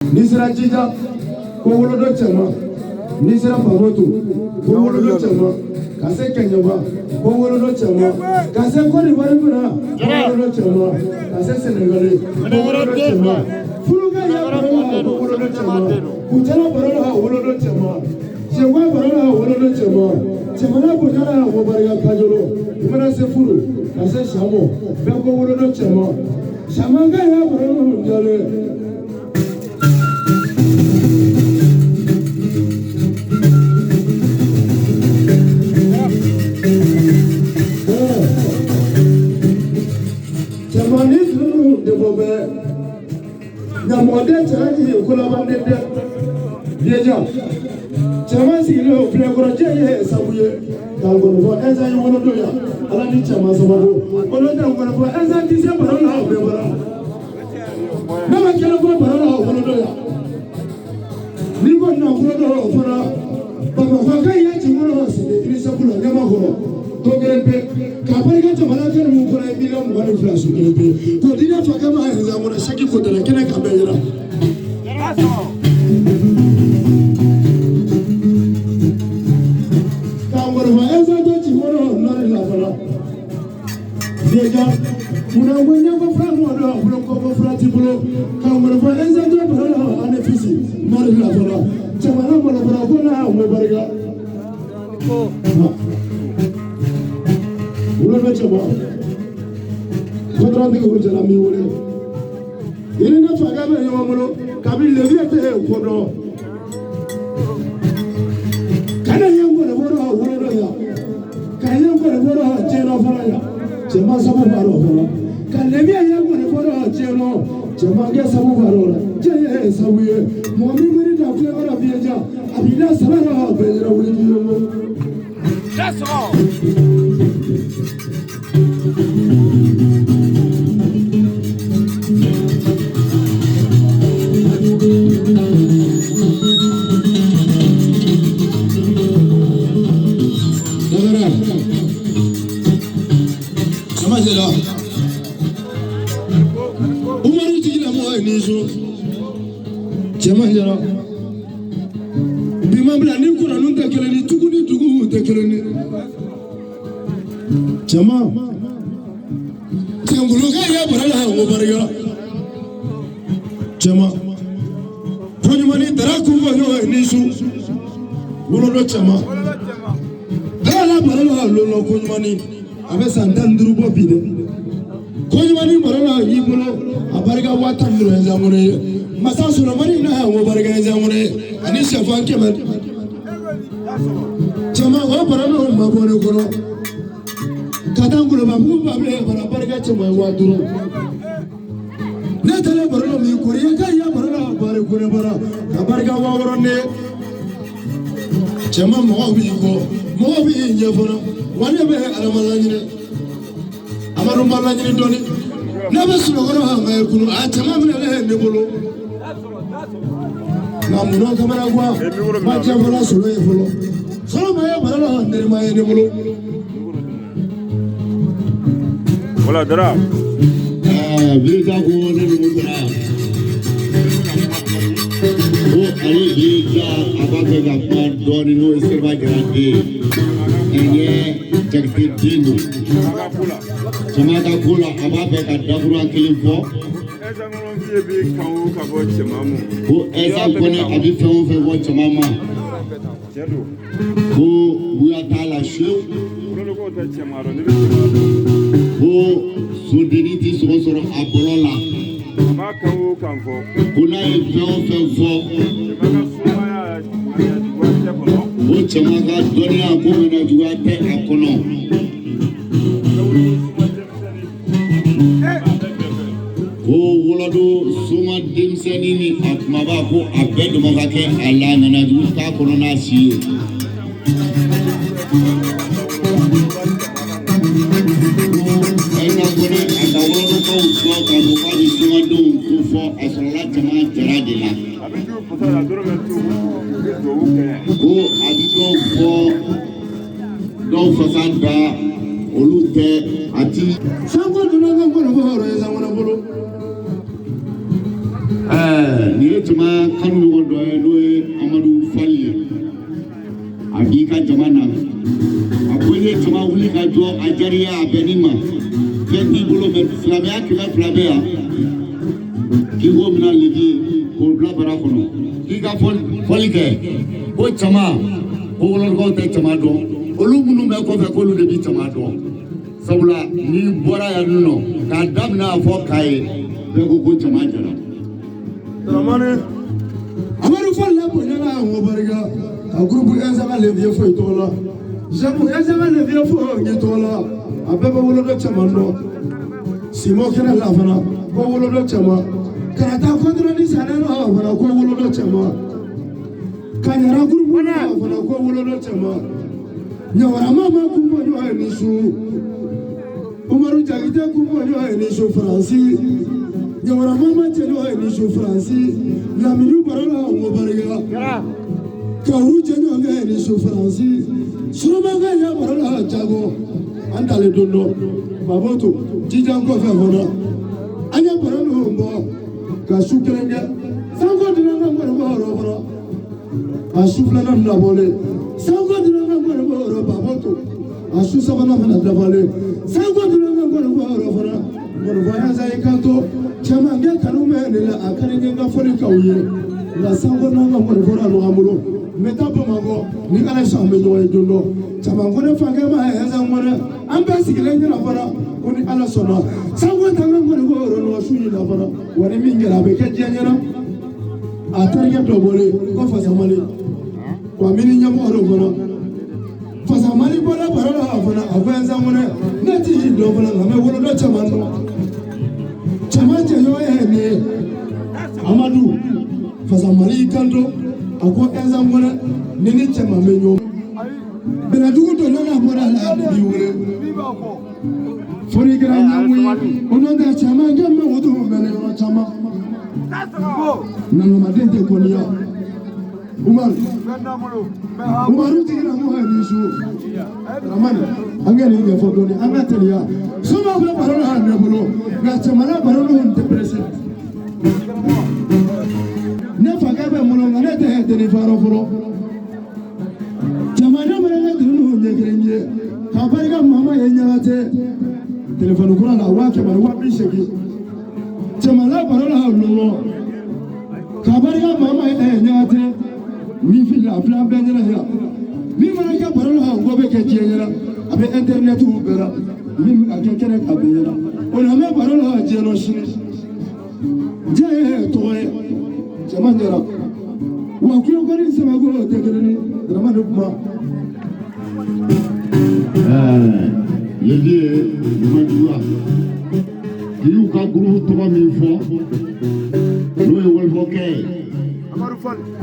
Nisra Jija, Kowolo Chama, Nisra Pamotu, Kowolo Chama, Kase Kenyama, Kowolo Chama, Kase Kori Varipura, Kowolo Chama, Kase Senegali, Kowolo Chama, Furuga Yabara, Kowolo Chama, Kutana Bara, Kowolo Chama, Chewa Bara, Kowolo Chama, Chamana Putana, Wabara Kajolo, Imana Sefuru, Kase Shamo, Bako Kowolo Chama, Shamanga Yabara, Jale. Namode chani kulabande deja chama silo prekoraje sabuye kangono fo eza yono doya ala ni chama sababu ono da ngono fo eza dise barala brebara nama kala fo barala ono doya ni ko na fo do fora baba fo kai ya chimono sile dirisa kula nyama ho to gerebe kapari chama na kana mu fora bilion mu bani flash gerebe to dina fa kama eza mo na shaki ko tala kena kabera Deja, una buena framora, una copa fratibulo, camera for Enzo Barala, and a fizzy, Marilla Fora, Chamana Barabona, Weberga. Urabachaba. What are the Ujami? In a Fagama Yamolo, Kabil Leviate, Kodo. Can I young one of Wara? Can you go to Jena Fire? Chema sabu baro kalevia yangu ne foro cheno chema ge sabu baro je sabu ye momi mari da fle bara bieja abida sabara bejra wuli yo. That's all. Umaru tijila mo nizo chama jara bimabla ni kura nunta keleni tuguni tugu te keleni chama tenguluga ya barala wo barga chama ponyumani daraku wo nizo wolo chama dala barala lo ponyumani abe santan durubo bide Kojumani barala yibulo abarga watandro ezamure masa sulamani na wo barga ezamure ani shafan kemal chama wo barala mabone kono katangulo babu bable barga chama waduro netale barala mi kuriya kaya barala bare kure bara abarga waworone chama mo bi nyefona wane be alamalanyine Amaru malanyini doni nebe sulogoro hanga kunu atama mele nebolo na muno kamera kwa bacha bola sulo efolo solo maya barala ndere maya nebolo wala dara bilda ko ne mudra o ali bilda ababe ga par doni no iserba grande enye jagti dinu Chamada kula ababe ka daburu akili fo eza ngono vie bi kawo ka bo chamamu ko eza kone abi fo fe wo chamama jedo ko buya tala show ko ta chamaro ne ko sudiniti soro abolola ma kawo kan fo kuna e fe fo maka sumaya ya duwa te kono o chamaga doni abu na duwa te akono Wolado suma dimsenini akmaba ko abedo magake ala nana duka kono na siye ena kone anda wolado ko so ka do ka di suma do ko fo asala jama jaradila abidu potala doro metu ko abido fo do fasanda olute ati sango do na ngoro ho re zamona bolo Ni ye jama kanu ɲɔgɔn dɔ ye n'o ye Amadu Fali ye a b'i ka jama na a ko n ye jama wuli ka jɔ a jariya a bɛnni ma fɛn t'i bolo mɛ silamɛya 200 bɛ yan k'i k'o minɛ ledi k'o bila bara kɔnɔ k'i ka fɔli kɛ ko jama ko Wɔlɔdukaw tɛ jama dɔn olu minnu bɛ kɔfɛ k'olu de bɛ jama dɔn sabula n'i bɔra yan nɔ k'a daminɛ a fɔ k'a ye bɛɛ ko jama jara. Amadu Fali la bonyana ngo barika a groupe Enzama le vieux fo itola jabu Enzama le vieux fo itola abeba wolodo chamando simo kena la fana ko wolodo chama karata kontro ni sanano fana ko wolodo chama kanyara groupe na fana ko wolodo chama nyawara mama kumbo nyo ni su Umaru Jagite kumbo nyo ni su Francis Nyawara mama chelo ni su Francis la minu parola ngo barika kauru chenyo nga ni su Francis suma nga ya parola jago andale dondo baboto jijan ko fe hono anya parola mbo ka su kelenge sango dinanga ngo ro asufla na ndabole sango dinanga ngo ro baboto asu sabana na ndabole sango dinanga ngo ro Mon voyage à Ekato, Chamanga Kanumen, la Akaringa Folikaouye, la Sangona Monvora Loamulo, Metapomago, Nicolas Sambedo et Dundo, Chamangona Fagama, Ezamona, Ambassador Lavara, Uni Alasona, Sangotanga Monvoro, Suni Lavara, when a Mingera Beke General, Ataria Dobole, Kofasamali, Wamini Yamoro, Fasamali Bola Parola, Avenzamone, Nati Dobala, Wolo Chamano. Chamaje yoye Amadu Fasamali kanto ako Enzamona nini chama menyo Benadugu to nana bora la biwole Fori gra nyamwi onoda chama ngamba wudu mbele yo chama Nano madente konia Umaru tigina mo hanisu Ramani angeli nge fodoni angatelia Soma kwa parola nebulo Gachamana parola nteprese Nefa gabe mulonga nete telefaro furo Chamana mwana dunu nyegerenye Kabariga mama yenyate Telefonu kuna na wake barua bisheki Chamana parola nungo Kabariga mama yenyate Wifi la flam benjera ya mi mana ka parola ngo be ke jengera abe internet u bera mi akekere ka bera ona me parola jeno shini je toye jamandera wa ku ngori sema go tegereni ramadu kuma yeye Mandua diu ka guru to mi fo no wol boke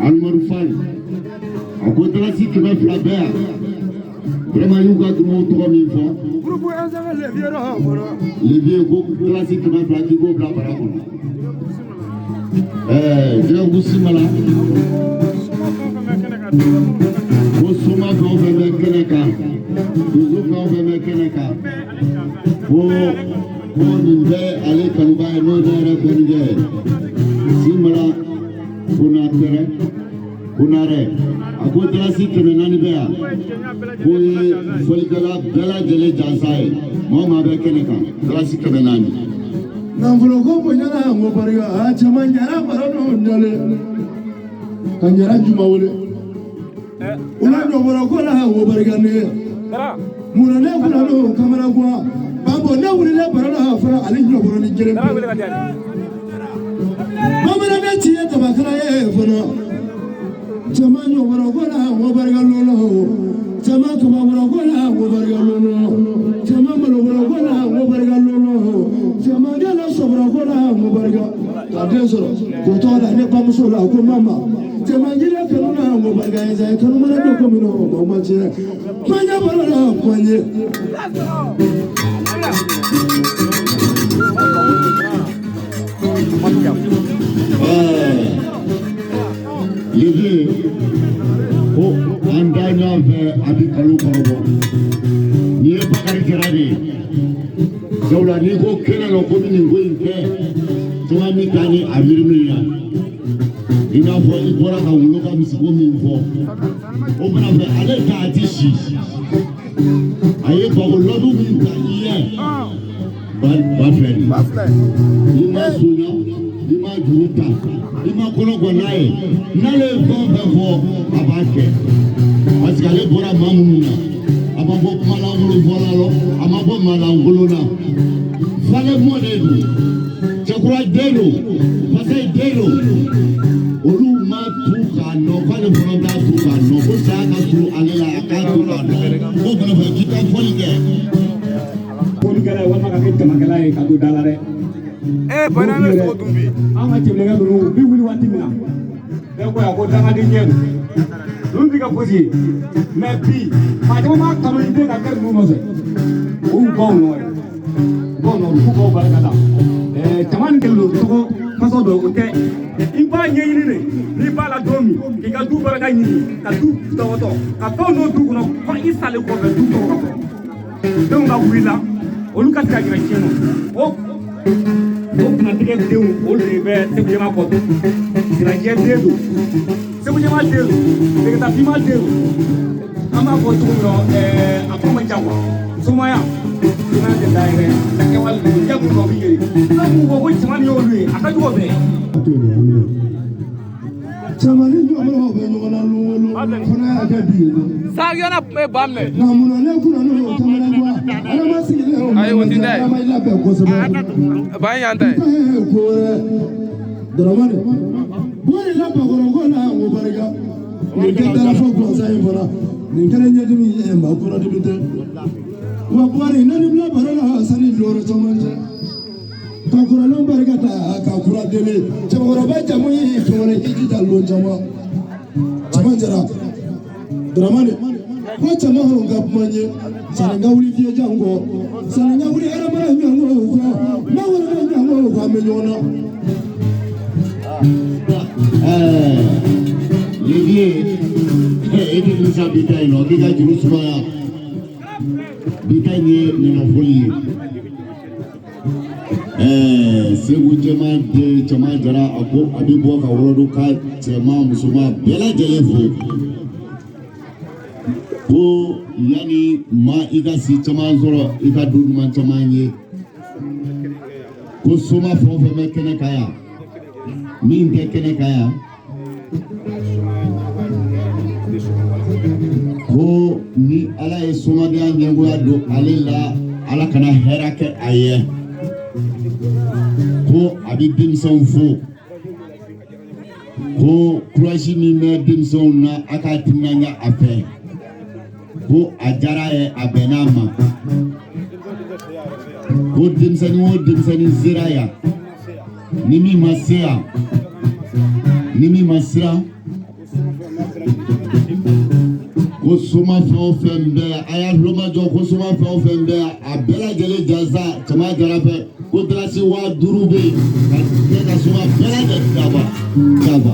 Almaru Fali ako dalasi kema flabea vraiment yuga dumo to mi fo groupe Enzama le vieux no moro le vieux go dalasi kema flaki go bla bara ko je ngusimala ko suma ko be keneka duzu ko be keneka ko nimbe ale kanuba no dere benje simala kunare ako dalasi kemenani bea ko folikala bela jele jansae mama be keneka dalasi kemenani Namvulo ko bonyana ngo bariga chama nyara barono ndale kanyara juma wole una ndo boroko la ngo bariga ne muna ne kuna no kamera kwa babo ne wule le barona fara ali ndo boroni jere mama ne tiye tabakara ye fono chama nyo boroko la ngo bariga lolo chama ko boroko la ngo bariga lolo chama malo boroko la ngo bariga lolo chama ngala sobra ko la ngo bariga kadesoro ko to da ne pamuso la ko mama chama ngila kanuna ngo bariga ya kanuna ndo ko mino mama che manya barona kwanye Yeye ko andanya ve abikalu korobo ni bakari kerani Zola ni ko kena lo ko ni ngo inte tuma mi tani amirmiya n'a fɔ I bɔra ka wolo ka misiko min fɔ o fana fɛ ale ta a ti si a ye bagolɔdu min ta I ye ba filɛ nin I ma sonya I ma juru ta I ma kɔnɔ gɔ n'a ye n'ale ye fɛn fɛn fɔ a b'a kɛ parce que ale bɔra maa minnu na a ma bɔ kumalankolon fɔla la a ma bɔ maalankolon na falen mɔ de don cɛkura den don pase den don olu ma tu k'a nɔ k'ale fana t'a tu k'a nɔ ko saya ka tu ale la a k'a tu k'a nɔ ko fana fɛ k'i ka fɔli kɛ. Fɔlikɛla ye walima ka kɛ jamakɛla ye ka don da la dɛ. Bana bɛ sogo dun bi. An ka cɛbilenkɛ ninnu bi wuli waati min na bɛɛ ko yan ko dangaden ɲɛ don. Ninnu ti ka fosi ye mais bi maa caman b'a kanu i den ka kɛ ninnu nɔfɛ o y'u baw nɔ ye u baw nɔ k'u baw barika da caman nin kɛlen don tɔgɔ faso dɔ o tɛ I b'a ɲɛɲini de n'i b'a la don min k'i ka du barika ɲini ka du tɔgɔtɔ ka fɛnw don du kɔnɔ fo I salen kɔfɛ du tɔgɔ ka fɔ denw ka wuli la olu ka se ka jira tiɲɛ na o kunnatigɛ denw olu de bɛ Segu Jama kɔ Sirajɛ den don Segu Jama den don Dɛgɛtafima den don an b'a fɔ cogo min na a ko man ca sumaya sumaya tɛ da yɛrɛ a kɛwale de jɛ mun dɔ bɛ yɛlɛ n'an m'u fɔ ko caman ni y'olu ye a ka jugu bɛɛ. caman ni ɲɔgɔnnaw bɛ ɲɔgɔn na lolo fana y'a kɛ bi ye. Sagiyɔna ba minɛ. nka munna ne kunna n'o ye caman ye wa ala ma sigilen o ma ala ma i labɛn kosɛbɛ. Ba in y'an ta ye. ko wɛrɛ Dramane ko de la bakɔrɔnko la o barika nin kɛ dala fɔ gansan in fana nin kɛra ɲɛdimi ye maa kɔnɔdimi tɛ wa Buhari ne ni bila baro la sani lɔɔrɔ caman cɛ ka kɔrɔlenw barika ta ka kura dele cɛkɔrɔba jamu ye fɛn wɛrɛ i jija lon caman jɛra Dramane ko caman ka kuma n ye sani n ka wuli fiye jan kɔ sani n ka wuli hɛrɛmara ɲɔgɔn kɔ n'a wɛrɛ bɛ ɲɔgɔn kɔ an bɛ ɲɔgɔn na. Lévier, et puis nous sommes bitaille, non, qui a du soin, bitaille, nous avons volé. C'est vous demandez, Chama Jara, Abibo, Kawaroka, Chama, Musuma, Bella Jalevo. Pour Yani, Ma Igasi, Chama Zoro, Ikadu, Manchamanye, pour Soma from Mekanakaya, Min Dekanakaya. Ko ni ala ye somadenya ɲɛgoya don ale la ala kana hɛrɛ kɛ a ye ko a bɛ denmisɛnw fo ko courage min bɛ denmisɛnw na a k'a timinanja a fɛ ko a diyara a ye a bɛnn'a ma ko denmisɛnnin o denmisɛnnin sera yan ni min ma se yan ni min ma siran ko soma fɛn o fɛn bɛ yan a y'a lomajɔ ko soma fɛn o fɛn bɛ yan a bɛɛ lajɛlen jansa Chama Jara fɛ ko dalasi 5000 bɛ yen ka kɛ ka soma bɛɛ lajɛlen daba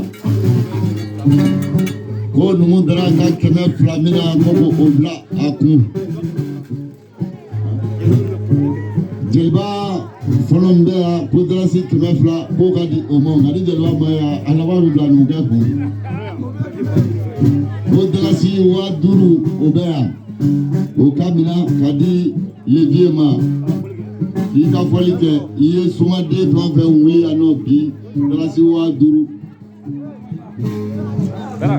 ko numu dara ka 200 min na ko k'o bila a kun jeliba fɔlɔ min bɛ yan ko dalasi 200 k'o ka di o ma nka ni jeliba ma yan a laban bɛ bila numukɛ kun. O dalasi 5000 o bɛ yan o ka minɛ ka di Lévier ma i ka fɔli kɛ I ye somaden fɛn o fɛn wuli yan nɔ bi dalasi 5000. Yeah,